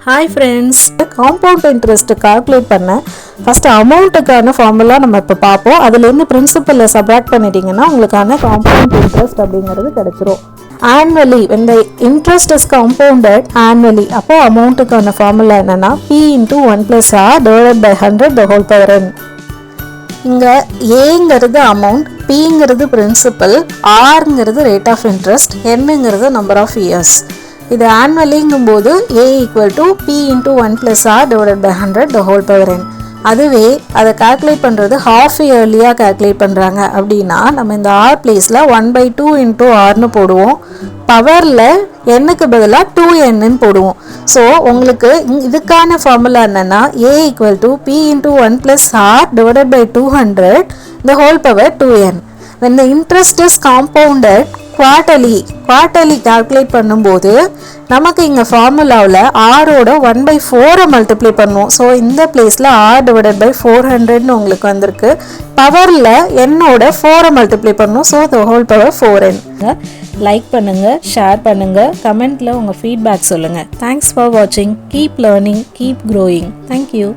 Hi friends, compound interest calculate பண்ண first amountக்கான formula நம்ம இப்ப பாப்போம். அதுல இருந்து principal subtract பண்ணிட்டீங்கன்னா உங்களுக்கான compound interest அப்படிங்கிறது கிடைச்சிரும். Annually, when the interest is compounded annually, அப்போ amountக்கான formula என்னன்னா P into 1 plus R divided by 100 the whole power n. இங்க Aங்கிறது amount, Pங்கிறது principal, Rங்கிறது rate of interest, Nங்கிறது number of years. இது annuallyங்கும் போது A equal to P into 1 plus R divided by 100 the whole power n. அதுவே அதை calculate பண்ணுறது half yearlyயாக calculate பண்ணுறாங்க அப்படின்னா நம்ம இந்த R பிளேஸில் 1/2 into Rன்னு போடுவோம். பவரில் என்னுக்கு பதிலாக 2n போடுவோம். ஸோ உங்களுக்கு இதுக்கான ஃபார்முலா என்னென்னா A equal to P into 1 plus R divided by 200 the whole power 2n. When the interest is compounded quarterly calculate பண்ணும்போது நமக்கு இங்கே ஃபார்முலாவில் ஆரோட 1/4 மல்டிப்ளை பண்ணுவோம். ஸோ இந்த பிளேஸில் ஆர் டிவைடட் பை 400ன்னு உங்களுக்கு வந்திருக்கு. பவரில் என்னோட 4 மல்டிப்ளை பண்ணுவோம். So the whole power 4n. Like பண்ணுங்கள், ஷேர் பண்ணுங்கள், கமெண்ட்டில் உங்கள் ஃபீட்பேக் சொல்லுங்கள். தேங்க்ஸ் ஃபார் வாட்சிங். Keep learning, keep growing. Thank you.